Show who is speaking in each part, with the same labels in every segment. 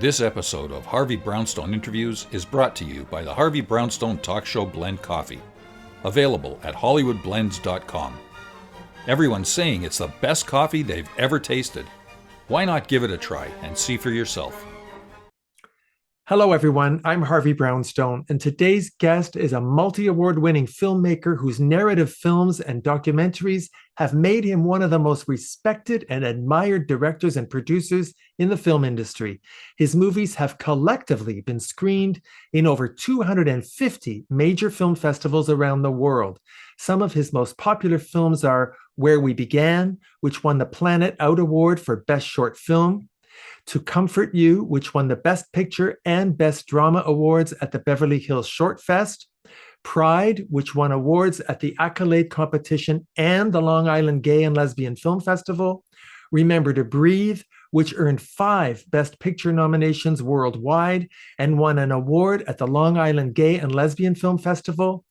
Speaker 1: This episode of Harvey Brownstone Interviews is brought to you by the Harvey Brownstone Talk Show Blend Coffee, available at hollywoodblends.com. Everyone's saying it's the best coffee they've ever tasted. Why not give it a try and see for yourself?
Speaker 2: Hello, everyone. I'm Harvey Brownstone, and today's guest is a multi-award-winning filmmaker whose narrative films and documentaries have made him one of the most respected and admired directors and producers in the film industry. His movies have collectively been screened in over 250 major film festivals around the world. Some of his most popular films are Where We Began, which won the Planet Out Award for Best Short Film, To Comfort You, which won the Best Picture and Best Drama Awards at the Beverly Hills Short Fest, Pride, which won awards at the Accolade Competition and the Long Island Gay and Lesbian Film Festival, Remember to Breathe, which earned 5 Best Picture nominations worldwide and won an award at the Long Island Gay and Lesbian Film Festival,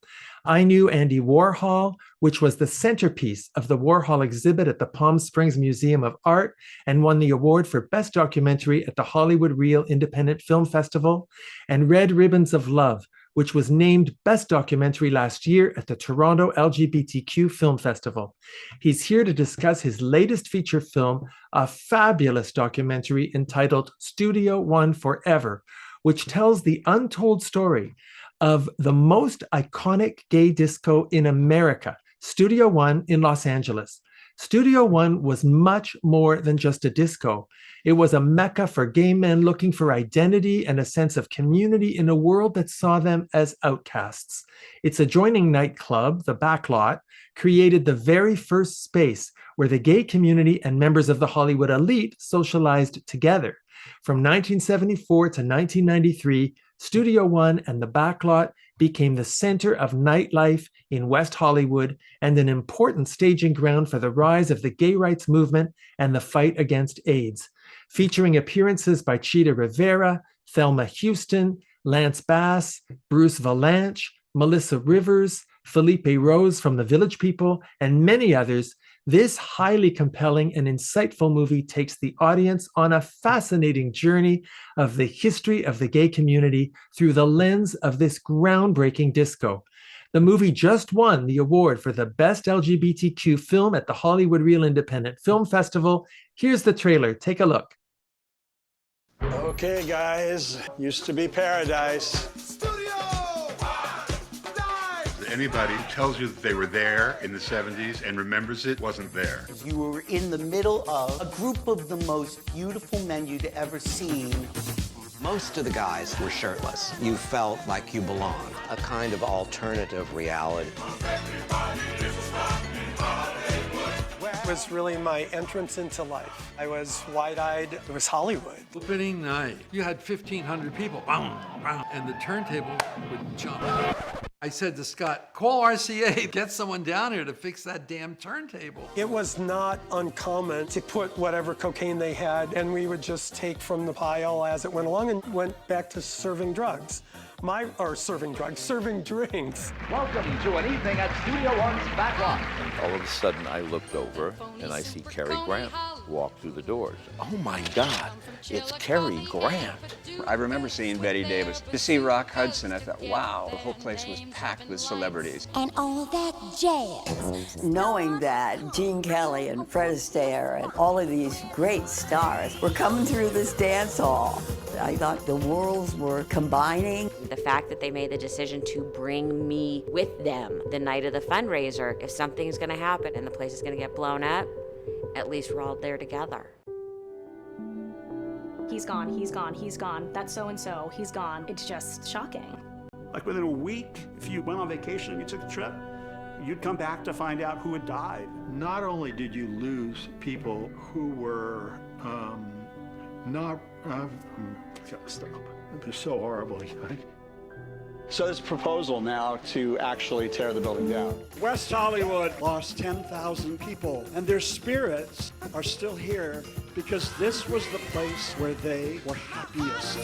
Speaker 2: I Knew Andy Warhol, which was the centerpiece of the Warhol exhibit at the Palm Springs Museum of Art and won the award for Best Documentary at the Hollywood Reel Independent Film Festival, and Red Ribbons of Love, which was named Best Documentary last year at the Toronto LGBTQ Film Festival. He's here to discuss his latest feature film, a fabulous documentary entitled Studio One Forever, which tells the untold story of the most iconic gay disco in America, Studio One in Los Angeles. Studio One was much more than just a disco. It was a mecca for gay men looking for identity and a sense of community in a world that saw them as outcasts. Its adjoining nightclub, the Backlot, created the very first space where the gay community and members of the Hollywood elite socialized together. From 1974 to 1993, Studio One and the Backlot became the center of nightlife in West Hollywood and an important staging ground for the rise of the gay rights movement and the fight against AIDS. Featuring appearances by Chita Rivera, Thelma Houston, Lance Bass, Bruce Valanche, Melissa Rivers, Felipe Rose from The Village People, and many others, this highly compelling and insightful movie takes the audience on a fascinating journey of the history of the gay community through the lens of this groundbreaking disco. The movie just won the award for the Best LGBTQ Film at the Hollywood Reel Independent Film Festival. Here's the trailer. Take a look.
Speaker 3: Okay, guys, used to be paradise.
Speaker 4: Anybody who tells you that they were there in the 70s and remembers it wasn't there.
Speaker 5: You were in the middle of a group of the most beautiful men you'd ever seen.
Speaker 6: Most of the guys were shirtless. You felt like you belonged. A kind of alternative reality.
Speaker 3: It was really my entrance into life. I was wide-eyed. It was Hollywood.
Speaker 7: Opening night, you had 1,500 people, boom, boom, and the turntable would jump. I said to Scott, call RCA, get someone down here to fix that damn turntable.
Speaker 3: It was not uncommon to put whatever cocaine they had, and we would just take from the pile as it went along and went back to serving drugs. Serving drinks.
Speaker 8: Welcome to an evening at Studio One's Backlot.
Speaker 9: All of a sudden, I looked over and I see Cary Grant walk through the doors. Oh my God, it's Cary Grant.
Speaker 10: I remember seeing Betty Davis. To see Rock Hudson, I thought, wow, the whole place was packed with celebrities.
Speaker 11: And all that jazz.
Speaker 12: Knowing that Gene Kelly and Fred Astaire and all of these great stars were coming through this dance hall, I thought the worlds were combining.
Speaker 13: The fact that they made the decision to bring me with them the night of the fundraiser, if something's gonna happen and the place is gonna get blown up, at least we're all there together.
Speaker 14: He's gone, he's gone, he's gone. That's so-and-so, he's gone. It's just shocking.
Speaker 15: Like within a week, if you went on vacation and you took a trip, you'd come back to find out who had died.
Speaker 16: Not only did you lose people who were stop. They're so horrible.
Speaker 17: So this proposal now to actually tear the building down.
Speaker 15: West Hollywood lost 10,000 people, and their spirits are still here because this was the place where they were happiest.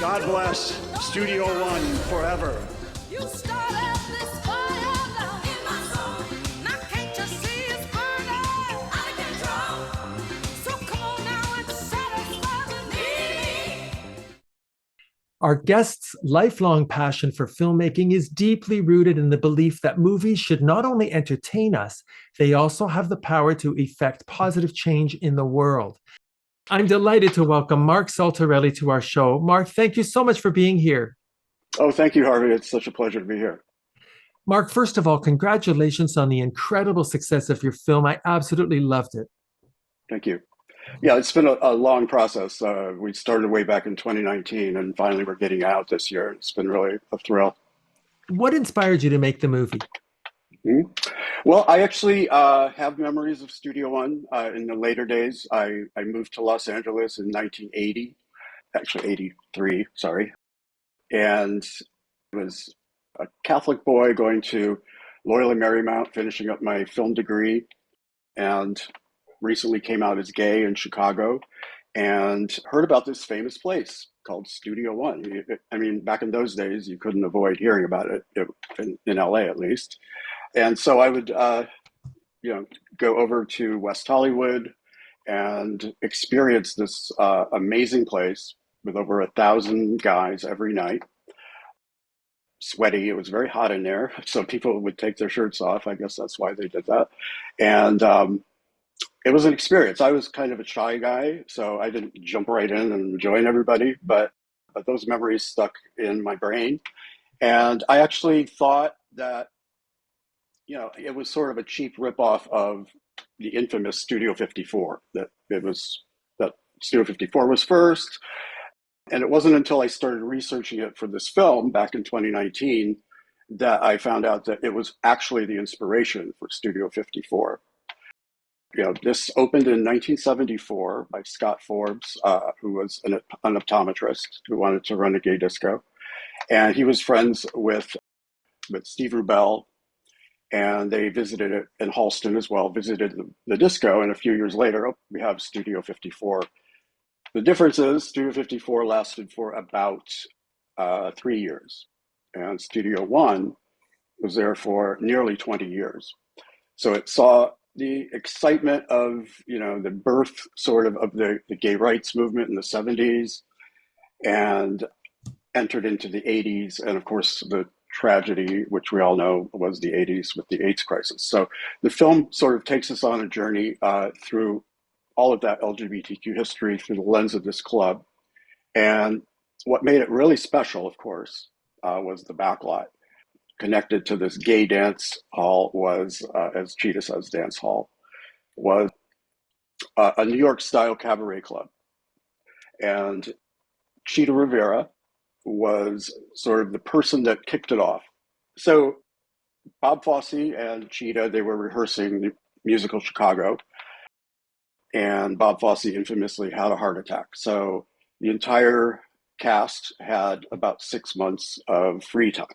Speaker 15: God bless Studio One forever.
Speaker 2: Our guest's lifelong passion for filmmaking is deeply rooted in the belief that movies should not only entertain us, they also have the power to effect positive change in the world. I'm delighted to welcome Marc Saltarelli to our show. Marc, thank you so much for being here.
Speaker 16: Oh, thank you, Harvey. It's such a pleasure to be here.
Speaker 2: Marc, first of all, congratulations on the incredible success of your film. I absolutely loved it.
Speaker 16: Thank you. Yeah, it's been a long process. We started way back in 2019, and finally we're getting out this year. It's been really a thrill.
Speaker 2: What inspired you to make the movie?
Speaker 16: Well, I actually have memories of Studio One in the later days. I moved to Los Angeles in 1980, actually 83, sorry. And was a Catholic boy going to Loyola Marymount, finishing up my film degree, and recently came out as gay in Chicago and heard about this famous place called Studio One. I mean, back in those days, you couldn't avoid hearing about it, in LA at least. And so I would, go over to West Hollywood and experience this amazing place with over 1,000 guys every night. Sweaty, it was very hot in there, so people would take their shirts off. I guess that's why they did that. And it was an experience. I was kind of a shy guy, so I didn't jump right in and join everybody, but those memories stuck in my brain. And I actually thought that, it was sort of a cheap ripoff of the infamous Studio 54, that Studio 54 was first. And it wasn't until I started researching it for this film back in 2019 that I found out that it was actually the inspiration for Studio 54. This opened in 1974 by Scott Forbes, who was an optometrist who wanted to run a gay disco. And he was friends with Steve Rubell, and they visited it in Halston as well, visited the disco. And a few years later, we have Studio 54. The difference is Studio 54 lasted for about 3 years, and Studio One was there for nearly 20 years. So it saw the excitement of, the birth sort of the gay rights movement in the 70s, and entered into the 80s. And of course, the tragedy, which we all know was the 80s with the AIDS crisis. So the film sort of takes us on a journey through all of that LGBTQ history through the lens of this club. And what made it really special, of course, was the Backlot. Connected to this gay dance hall was, as Cheetah says, dance hall, was a New York style cabaret club. And Cheetah Rivera was sort of the person that kicked it off. So Bob Fosse and Cheetah, they were rehearsing the musical Chicago, and Bob Fosse infamously had a heart attack. So the entire cast had about 6 months of free time.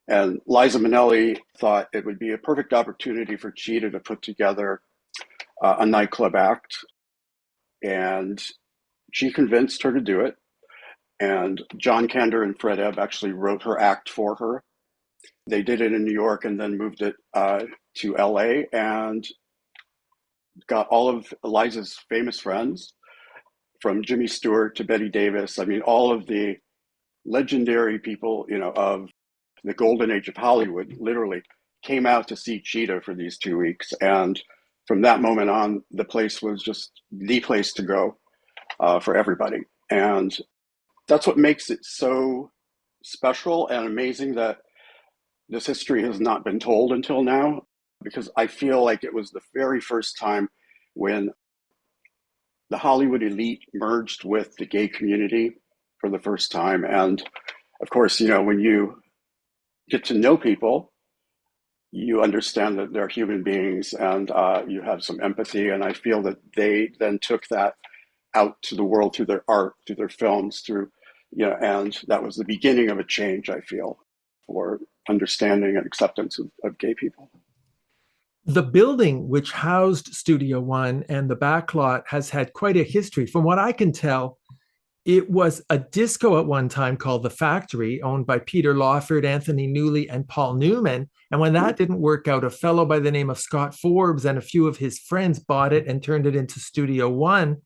Speaker 16: And Liza Minnelli thought it would be a perfect opportunity for Cheetah to put together a nightclub act. And she convinced her to do it. And John Kander and Fred Ebb actually wrote her act for her. They did it in New York and then moved it to LA, and got all of Eliza's famous friends, from Jimmy Stewart to Betty Davis. I mean, all of the legendary people, of the golden age of Hollywood literally came out to see Cheetah for these 2 weeks. And from that moment on, the place was just the place to go for everybody. And that's what makes it so special and amazing that this history has not been told until now, because I feel like it was the very first time when the Hollywood elite merged with the gay community for the first time. And of course, when you get to know people, you understand that they're human beings, and you have some empathy. And I feel that they then took that out to the world through their art, through their films, and that was the beginning of a change, I feel, for understanding and acceptance of gay people.
Speaker 2: The building which housed Studio One and the Backlot has had quite a history. From what I can tell, it was a disco at one time called The Factory, owned by Peter Lawford, Anthony Newley, and Paul Newman. And when that didn't work out, a fellow by the name of Scott Forbes and a few of his friends bought it and turned it into Studio One.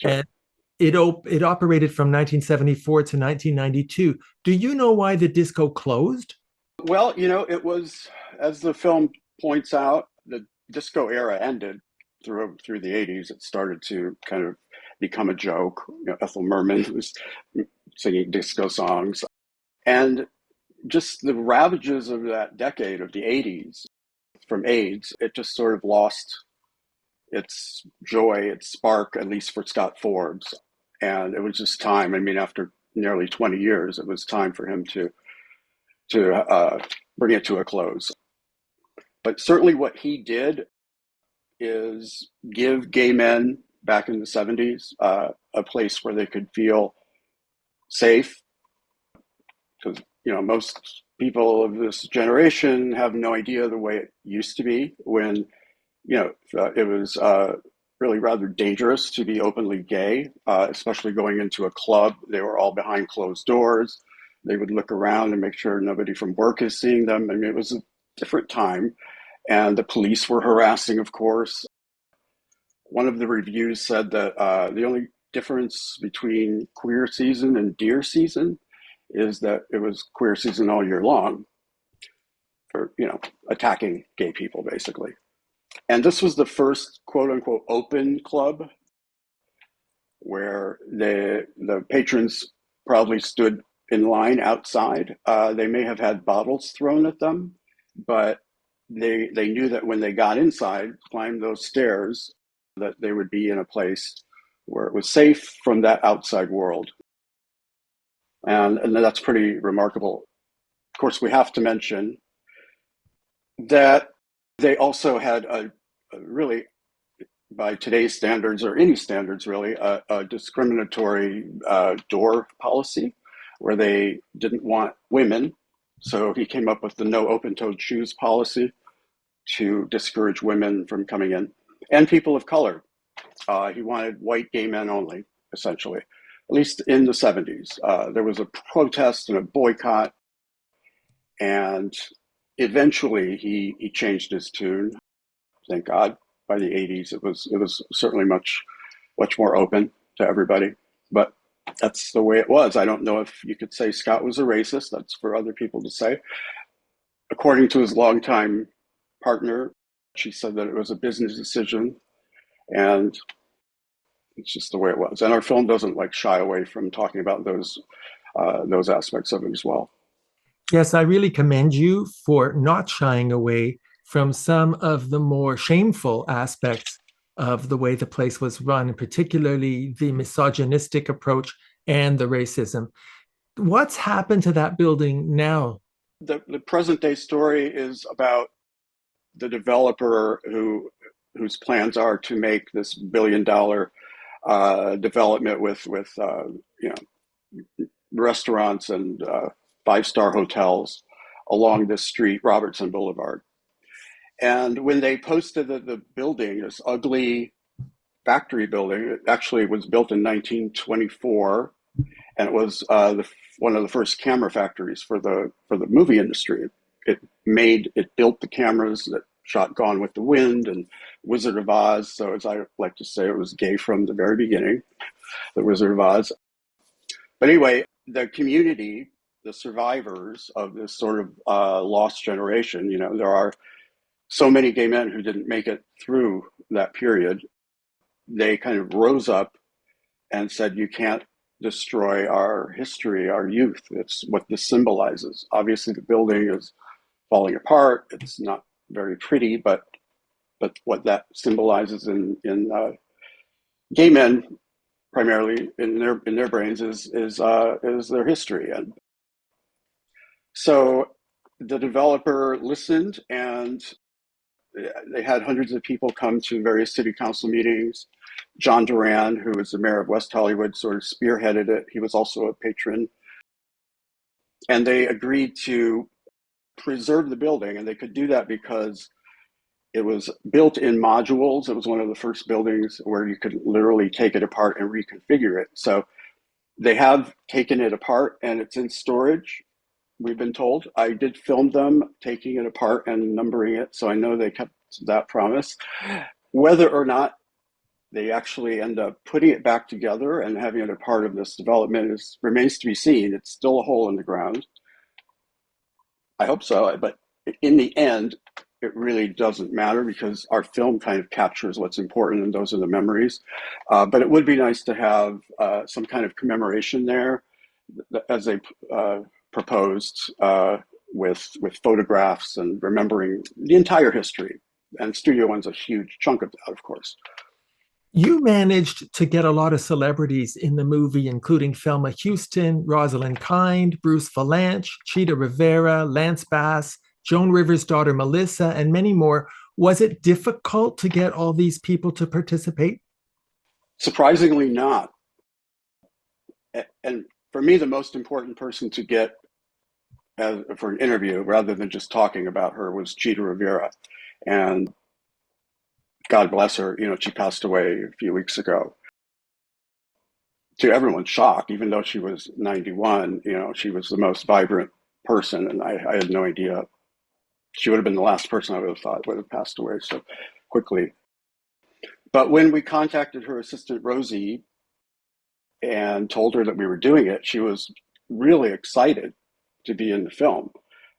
Speaker 2: And it operated from 1974 to 1992. Do you know why the disco closed?
Speaker 16: Well, it was, as the film points out, the disco era ended through the 80s. It started to kind of become a joke. Ethel Merman was singing disco songs. And just the ravages of that decade of the 80s from AIDS, it just sort of lost its joy, its spark, at least for Scott Forbes. And it was just time. I mean, after nearly 20 years, it was time for him to bring it to a close. But certainly what he did is give gay men back in the 70s a place where they could feel safe. Because, most people of this generation have no idea the way it used to be when, it was really rather dangerous to be openly gay, especially going into a club. They were all behind closed doors. They would look around and make sure nobody from work is seeing them. I mean, it was a different time. And the police were harassing, of course. One of the reviews said that the only difference between queer season and deer season is that it was queer season all year long for, attacking gay people, basically. And this was the first quote unquote open club where the patrons probably stood in line outside. They may have had bottles thrown at them, but they knew that when they got inside, climbed those stairs, that they would be in a place where it was safe from that outside world. And that's pretty remarkable. Of course, we have to mention that they also had a really, by today's standards or any standards really, a discriminatory door policy where they didn't want women. So he came up with the no open-toed shoes policy to discourage women from coming in, and people of color. He wanted white gay men only, essentially, at least in the 70s. There was a protest and a boycott, and eventually he changed his tune. Thank God. By the 80s, it was certainly much more open to everybody. But that's the way it was. I don't know if you could say Scott was a racist. That's for other people to say. According to his longtime partner, she said that it was a business decision, and it's just the way it was. And our film doesn't shy away from talking about those aspects of it as well.
Speaker 2: Yes, I really commend you for not shying away from some of the more shameful aspects of the way the place was run, particularly the misogynistic approach and the racism. What's happened to that building now?
Speaker 16: The present day story is about the developer whose plans are to make this $1 billion development with restaurants and 5-star hotels along this street, Robertson Boulevard. And when they posted the building, this ugly factory building, it actually was built in 1924, and it was one of the first camera factories for the movie industry. It built the cameras that shot Gone with the Wind and Wizard of Oz. So as I like to say, it was gay from the very beginning, the Wizard of Oz. But anyway, the community, the survivors of this sort of lost generation, there are so many gay men who didn't make it through that period. They kind of rose up and said, you can't destroy our history, our youth. It's what this symbolizes. Obviously, the building is falling apart. It's not very pretty, but what that symbolizes in gay men, primarily in their brains, is their history. And so the developer listened, and they had hundreds of people come to various city council meetings. John Duran, who was the mayor of West Hollywood, sort of spearheaded it. He was also a patron. And they agreed to preserve the building, and they could do that because it was built in modules. It was one of the first buildings where you could literally take it apart and reconfigure it. So they have taken it apart, and it's in storage, we've been told. I did film them taking it apart and numbering it, so I know they kept that promise. Whether or not they actually end up putting it back together and having it a part of this development remains to be seen. It's still a hole in the ground. I hope so, but in the end, it really doesn't matter because our film kind of captures what's important, and those are the memories. But it would be nice to have some kind of commemoration there, as they proposed, with photographs and remembering the entire history. And Studio One's a huge chunk of that, of course.
Speaker 2: You managed to get a lot of celebrities in the movie, including Thelma Houston, Rosalind Kind, Bruce Valanche, Cheetah Rivera, Lance Bass, Joan Rivers' daughter Melissa, and many more. Was it difficult to get all these people to participate?
Speaker 16: Surprisingly not. And for me, the most important person to get for an interview, rather than just talking about her, was Cheetah Rivera. And God bless her, she passed away a few weeks ago. To everyone's shock, even though she was 91, she was the most vibrant person, and I had no idea. She would have been the last person I would have thought would have passed away so quickly. But when we contacted her assistant, Rosie, and told her that we were doing it, she was really excited to be in the film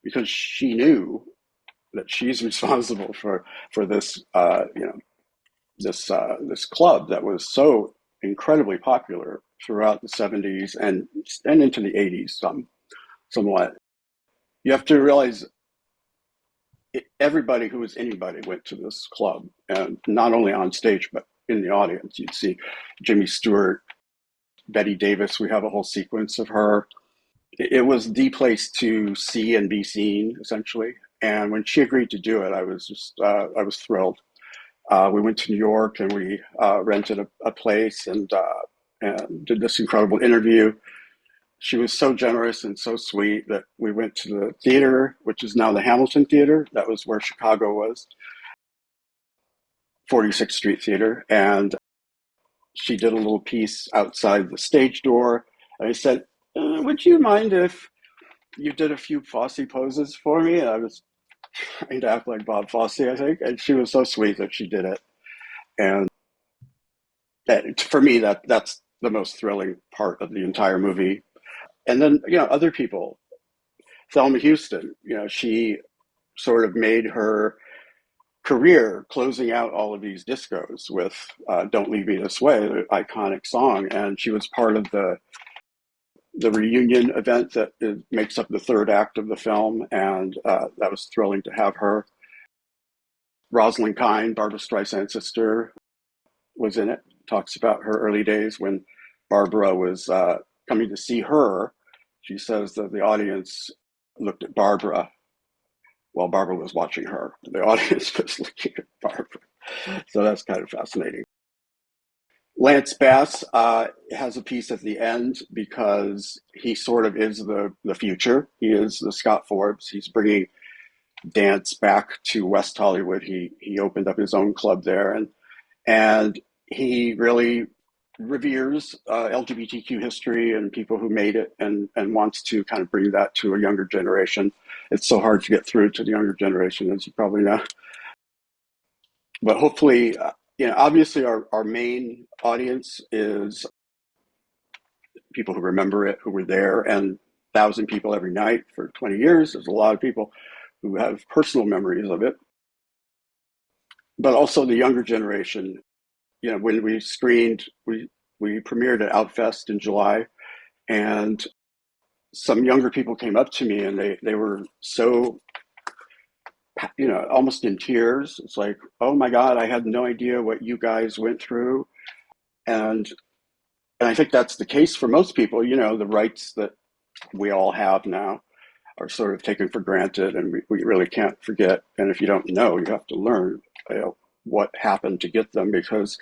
Speaker 16: because she knew that she's responsible for this, this club that was so incredibly popular throughout the 70s and into the 80s, somewhat. You have to realize everybody who was anybody went to this club, and not only on stage, but in the audience. You'd see Jimmy Stewart, Betty Davis. We have a whole sequence of her. It was the place to see and be seen, essentially. And when she agreed to do it, I was thrilled. We went to New York and we rented a place and did this incredible interview. She was so generous and so sweet that we went to the theater, which is now the Hamilton Theater. That was where Chicago was, 46th Street Theater. And she did a little piece outside the stage door. And I said, would you mind if you did a few Fosse poses for me? And I was trying to act like Bob Fosse, I think. And she was so sweet that she did it. And for me, that's the most thrilling part of the entire movie. And then, other people, Thelma Houston, she sort of made her career closing out all of these discos with Don't Leave Me This Way, the iconic song. And she was part of the reunion event that makes up the third act of the film. And that was thrilling to have her. Rosalind Kind, Barbra Streisand's sister, was in it. Talks about her early days when Barbara was coming to see her. She says that the audience looked at Barbara while Barbara was watching her. The audience was looking at Barbara. So that's kind of fascinating. Lance Bass has a piece at the end because he sort of is the future. He is the Scott Forbes. He's bringing dance back to West Hollywood. He opened up his own club there, and he really reveres LGBTQ history and people who made it, and wants to kind of bring that to a younger generation. It's so hard to get through to the younger generation, as you probably know. But hopefully, obviously our main audience is people who remember it, who were there, and 1,000 people every night for 20 years. There's a lot of people who have personal memories of it. But also the younger generation. When we screened, we premiered at Outfest in July, and some younger people came up to me and they were so, almost in tears. It's like, oh my God, I had no idea what you guys went through. And I think that's the case for most people. The rights that we all have now are sort of taken for granted, and we really can't forget. And if you don't know, you have to learn what happened to get them, because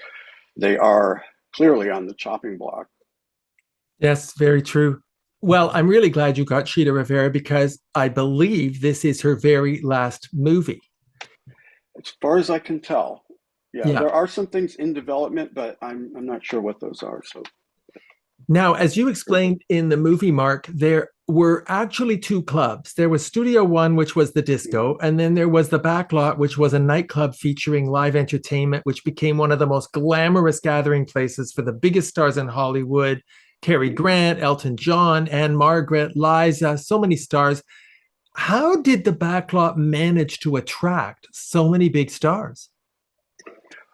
Speaker 16: they are clearly on the chopping block.
Speaker 2: Yes, very true. Well, I'm really glad you got Cheetah Rivera, because I believe this is her very last movie.
Speaker 16: As far as I can tell. Yeah. There are some things in development, but I'm not sure what those are. So
Speaker 2: now, as you explained in the movie, Mark, there were actually two clubs. There was Studio One, which was the disco, and then there was the Backlot, which was a nightclub featuring live entertainment, which became one of the most glamorous gathering places for the biggest stars in Hollywood. Cary Grant, Elton John, Anne Margaret, Liza, so many stars. How did the Backlot manage to attract so many big stars?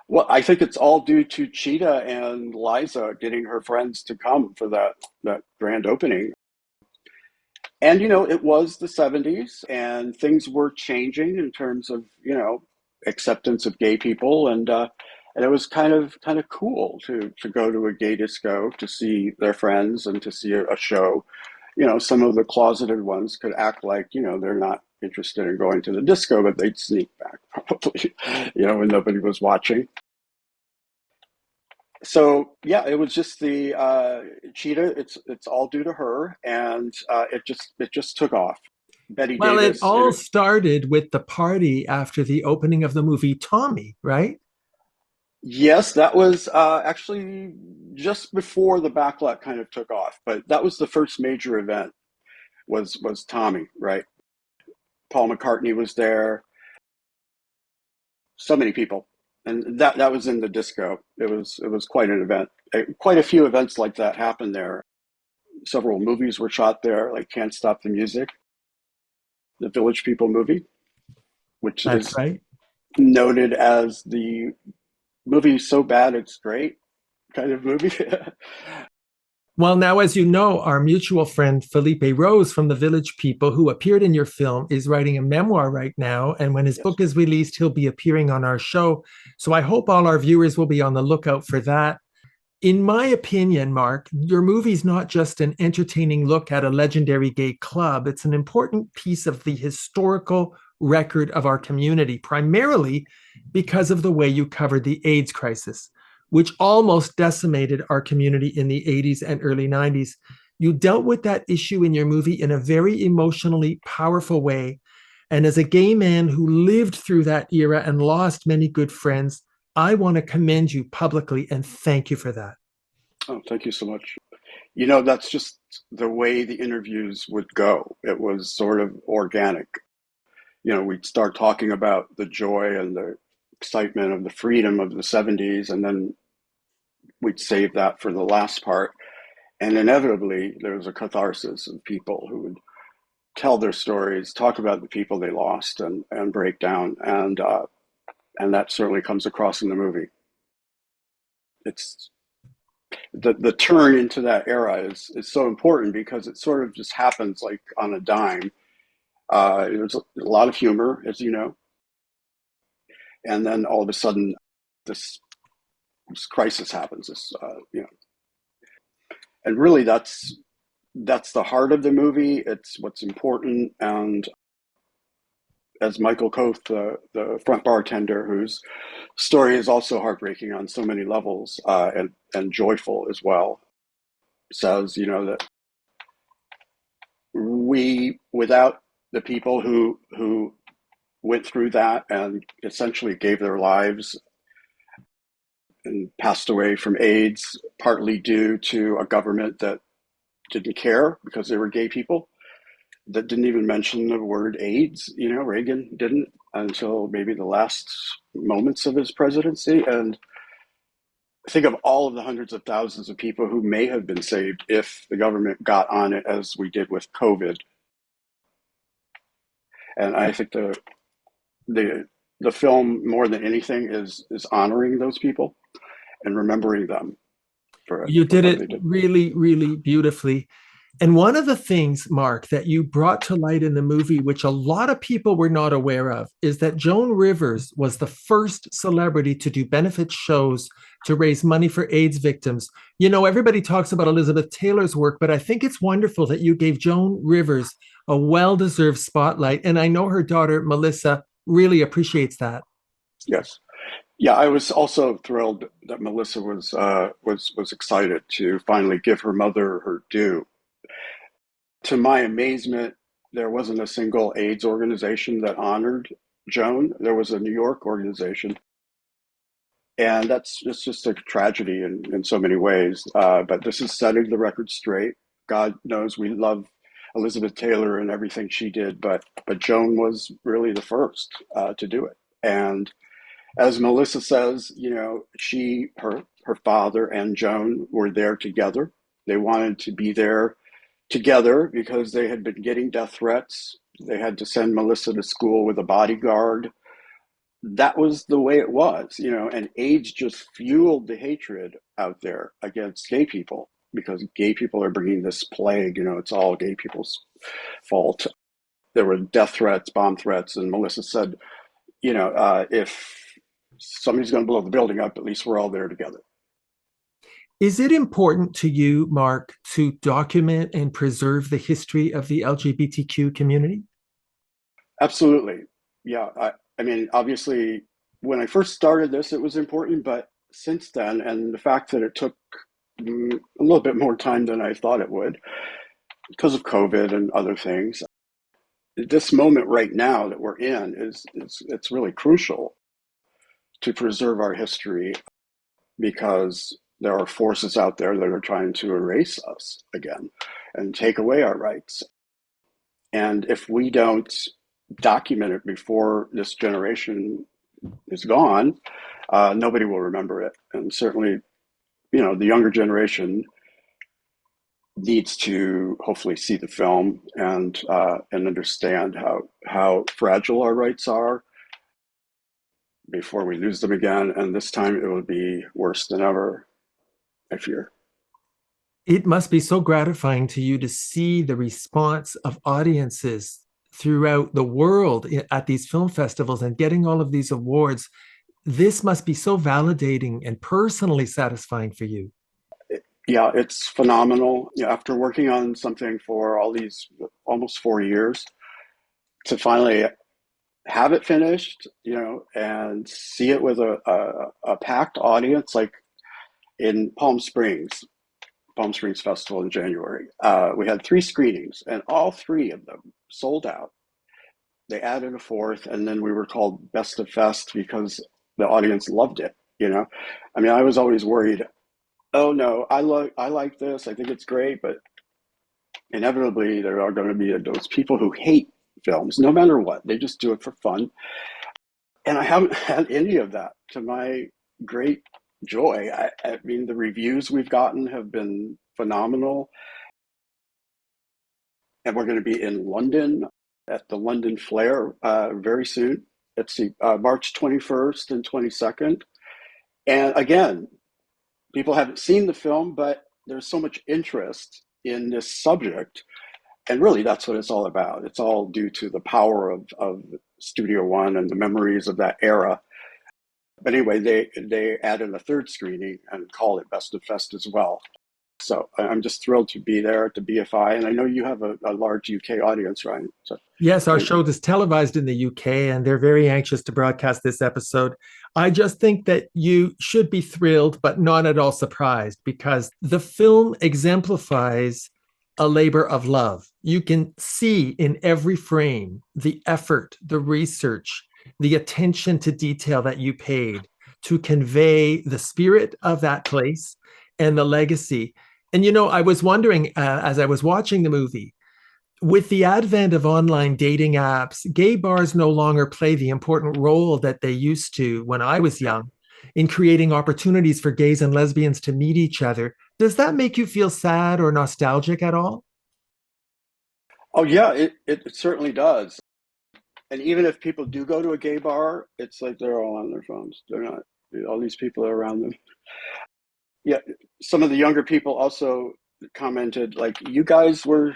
Speaker 16: Well, I think it's all due to Cheetah and Liza getting her friends to come for that grand opening. And, it was the 70s and things were changing in terms of, acceptance of gay people. And it was kind of cool to go to a gay disco to see their friends and to see a show. Some of the closeted ones could act like, they're not interested in going to the disco, but they'd sneak back probably, when nobody was watching. So yeah, it was just the Cheetah. It's all due to her, and it just took off. Betty
Speaker 2: Well,
Speaker 16: Davis.
Speaker 2: it all started with the party after the opening of the movie Tommy, right?
Speaker 16: Yes, that was actually just before the Backlot kind of took off, but that was the first major event. Was Tommy, right? Paul McCartney was there. So many people. And that was in the disco. It was quite an event. Quite a few events like that happened there. Several movies were shot there, like Can't Stop the Music, the Village People movie, which
Speaker 2: That's
Speaker 16: is
Speaker 2: right.
Speaker 16: noted as the movie so bad it's great kind of movie.
Speaker 2: Well, now, as you know, our mutual friend Felipe Rose from the Village People, who appeared in your film, is writing a memoir right now. And when his book is released, he'll be appearing on our show. So I hope all our viewers will be on the lookout for that. In my opinion, Marc, your movie's not just an entertaining look at a legendary gay club. It's an important piece of the historical record of our community, primarily because of the way you covered the AIDS crisis, which almost decimated our community in the 80s and early 90s. You dealt with that issue in your movie in a very emotionally powerful way. And as a gay man who lived through that era and lost many good friends, I want to commend you publicly and thank you for that.
Speaker 16: Oh, thank you so much. That's just the way the interviews would go. It was sort of organic. We'd start talking about the joy and the excitement of the freedom of the 70s, and then we'd save that for the last part. And inevitably, there was a catharsis of people who would tell their stories, talk about the people they lost, and break down. And that certainly comes across in the movie. It's the turn into that era is so important because it sort of just happens like on a dime. There's a lot of humor, as you know, and then all of a sudden, this crisis happens. And really, that's the heart of the movie. It's what's important. And as Michael Koth, the front bartender, whose story is also heartbreaking on so many levels and joyful as well, says, that without the people who went through that and essentially gave their lives and passed away from AIDS, partly due to a government that didn't care because they were gay people, that didn't even mention the word AIDS. Reagan didn't until maybe the last moments of his presidency. And think of all of the hundreds of thousands of people who may have been saved if the government got on it as we did with COVID. And I think the film, more than anything, is honoring those people and remembering them.
Speaker 2: You did it really, really beautifully. And one of the things, Marc, that you brought to light in the movie, which a lot of people were not aware of, is that Joan Rivers was the first celebrity to do benefit shows to raise money for AIDS victims. Everybody talks about Elizabeth Taylor's work, but I think it's wonderful that you gave Joan Rivers a well-deserved spotlight. And I know her daughter, Melissa, really appreciates that.
Speaker 16: Yes. Yeah, I was also thrilled that Melissa was excited to finally give her mother her due. To my amazement, there wasn't a single AIDS organization that honored Joan. There was a New York organization. And it's just a tragedy in so many ways. But this is setting the record straight. God knows we love Elizabeth Taylor and everything she did, but Joan was really the first to do it. And as Melissa says, you know, her father and Joan were there together. They wanted to be there together because they had been getting death threats. They had to send Melissa to school with a bodyguard. That was the way it was, you know, and AIDS just fueled the hatred out there against gay people because gay people are bringing this plague, you know, it's all gay people's fault. There were death threats, bomb threats, and Melissa said, you know, if somebody's going to blow the building up, at least we're all there together.
Speaker 2: Is it important to you, Marc, to document and preserve the history of the LGBTQ community?
Speaker 16: Absolutely. Yeah. I mean, obviously, when I first started this, it was important, but since then, and the fact that it took a little bit more time than I thought it would because of COVID and other things, this moment right now that we're in it's really crucial to preserve our history because there are forces out there that are trying to erase us again and take away our rights. And if we don't document it before this generation is gone, nobody will remember it. And certainly, you know, the younger generation needs to hopefully see the film and understand how fragile our rights are before we lose them again. And this time it will be worse than ever, I fear.
Speaker 2: It must be so gratifying to you to see the response of audiences throughout the world at these film festivals and getting all of these awards. This must be so validating and personally satisfying for you.
Speaker 16: Yeah, it's phenomenal. You know, after working on something for all these almost 4 years, to finally have it finished, you know, and see it with a packed audience, like in Palm Springs Festival in January. We had 3 screenings and all 3 of them sold out. They added a 4th, and then we were called Best of Fest because the audience loved it, you know? I mean, I was always worried, oh no, I like this, I think it's great, but inevitably there are going to be those people who hate films, no matter what. They just do it for fun. And I haven't had any of that, to my great joy. I mean, the reviews we've gotten have been phenomenal. And we're going to be in London at the London Flair very soon. It's March 21st and 22nd. And again, people haven't seen the film, but there's so much interest in this subject. And really, that's what it's all about. It's all due to the power of Studio One and the memories of that era. But anyway, they added a 3rd screening and call it Best of Fest as well. So I'm just thrilled to be there at the BFI. And I know you have a large UK audience, Ryan. So,
Speaker 2: yes, our show is televised in the UK, and they're very anxious to broadcast this episode. I just think that you should be thrilled, but not at all surprised, because the film exemplifies a labor of love. You can see in every frame the effort, the research, the attention to detail that you paid to convey the spirit of that place and the legacy. And, you know, I was wondering as I was watching the movie, with the advent of online dating apps, gay bars no longer play the important role that they used to when I was young in creating opportunities for gays and lesbians to meet each other. Does that make you feel sad or nostalgic at all?
Speaker 16: Oh, yeah, it certainly does. And even if people do go to a gay bar, it's like they're all on their phones. They're not, all these people are around them. Yeah, some of the younger people also commented, like, you guys were,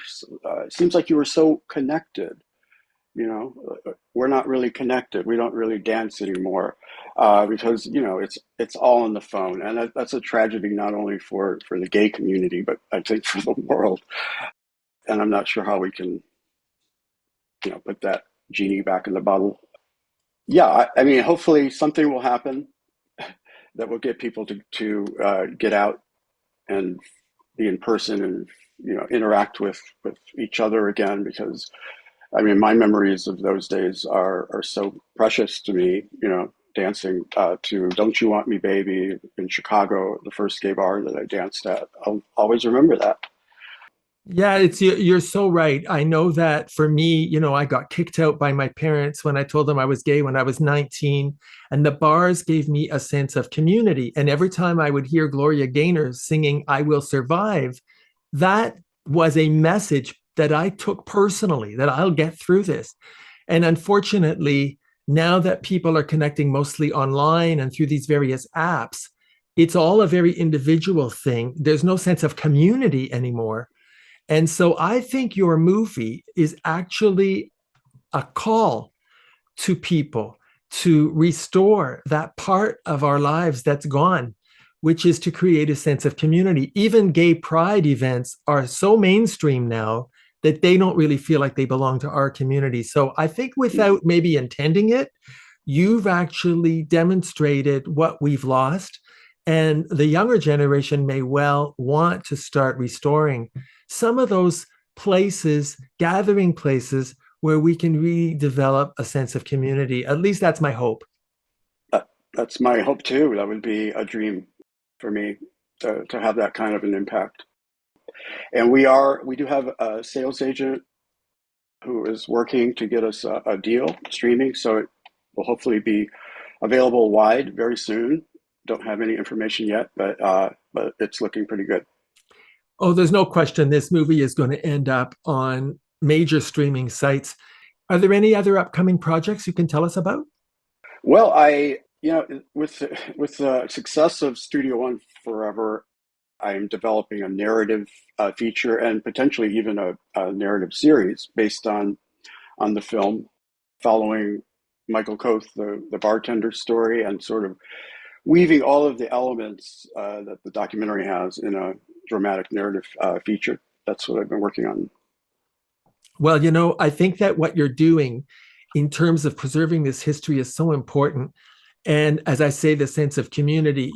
Speaker 16: seems like you were so connected. You know, we're not really connected. We don't really dance anymore because, you know, it's all on the phone. And that's a tragedy, not only for the gay community, but I think for the world. And I'm not sure how we can, you know, put that genie back in the bottle. Yeah, I mean, hopefully something will happen that will get people to get out and be in person and, you know, interact with each other again, because I mean, my memories of those days are so precious to me, you know, dancing to Don't You Want Me Baby in Chicago, the first gay bar that I danced at. I'll always remember that.
Speaker 2: Yeah, you're so right. I know that for me, I got kicked out by my parents when I told them I was gay when I was 19, and the bars gave me a sense of community. And every time I would hear Gloria Gaynor singing "I Will Survive," that was a message that I took personally, that I'll get through this. And unfortunately, now that people are connecting mostly online and through these various apps, it's all a very individual thing. There's no sense of community anymore. And so I think your movie is actually a call to people to restore that part of our lives that's gone, which is to create a sense of community. Even gay pride events are so mainstream now that they don't really feel like they belong to our community. So I think without maybe intending it, you've actually demonstrated what we've lost. And the younger generation may well want to start restoring some of those places, gathering places where we can really develop a sense of community. At least that's my hope.
Speaker 16: That's my hope too. That would be a dream for me to have that kind of an impact. And we do have a sales agent who is working to get us a deal streaming. So it will hopefully be available wide very soon. Don't have any information yet, but it's looking pretty good.
Speaker 2: Oh, there's no question this movie is going to end up on major streaming sites. Are there any other upcoming projects you can tell us about?
Speaker 16: Well, with the success of Studio One Forever, I'm developing a narrative feature and potentially even a narrative series based on the film, following Michael Koth, the bartender story, and sort of weaving all of the elements that the documentary has in a dramatic narrative feature. That's what I've been working on.
Speaker 2: Well, I think that what you're doing in terms of preserving this history is so important. And as I say, the sense of community,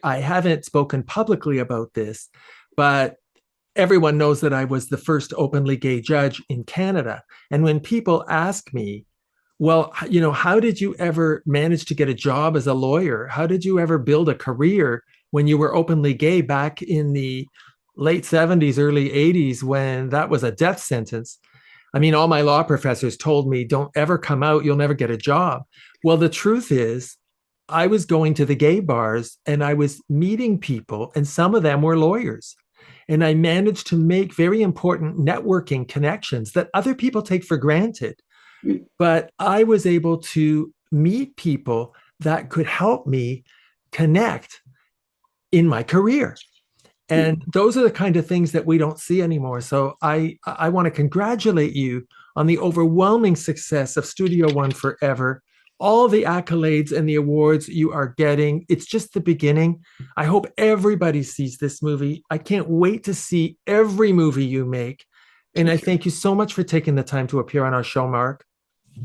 Speaker 2: I haven't spoken publicly about this, but everyone knows that I was the first openly gay judge in Canada. And when people ask me, well, how did you ever manage to get a job as a lawyer? How did you ever build a career when you were openly gay back in the late 70s, early 80s, when that was a death sentence? I mean, all my law professors told me, don't ever come out, you'll never get a job. Well, the truth is, I was going to the gay bars and I was meeting people, and some of them were lawyers. And I managed to make very important networking connections that other people take for granted. But I was able to meet people that could help me connect in my career. And those are the kind of things that we don't see anymore. So I want to congratulate you on the overwhelming success of Studio One Forever, all the accolades and the awards you are getting. It's just the beginning. I hope everybody sees this movie. I can't wait to see every movie you make. And I thank you so much for taking the time to appear on our show, Marc.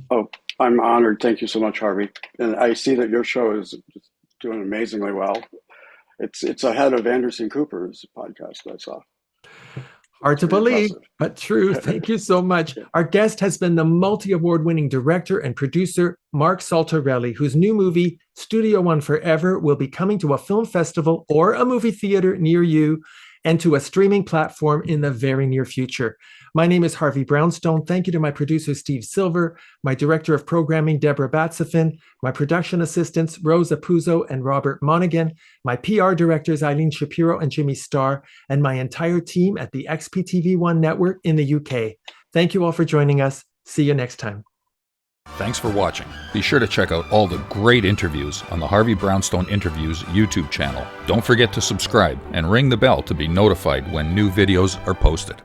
Speaker 16: Oh, I'm honored. Thank you so much, Harvey. And I see that your show is doing amazingly well. It's ahead of Anderson Cooper's podcast I saw.
Speaker 2: Hard to believe, but true. Thank you so much. Our guest has been the multi-award winning director and producer, Marc Saltarelli, whose new movie, Studio One Forever, will be coming to a film festival or a movie theater near you and to a streaming platform in the very near future. My name is Harvey Brownstone. Thank you to my producer, Steve Silver, my director of programming, Deborah Batsafin, my production assistants, Rosa Puzo and Robert Monaghan, my PR directors, Eileen Shapiro and Jimmy Starr, and my entire team at the XPTV1 network in the UK. Thank you all for joining us. See you next time.
Speaker 1: Thanks for watching. Be sure to check out all the great interviews on the Harvey Brownstone Interviews YouTube channel. Don't forget to subscribe and ring the bell to be notified when new videos are posted.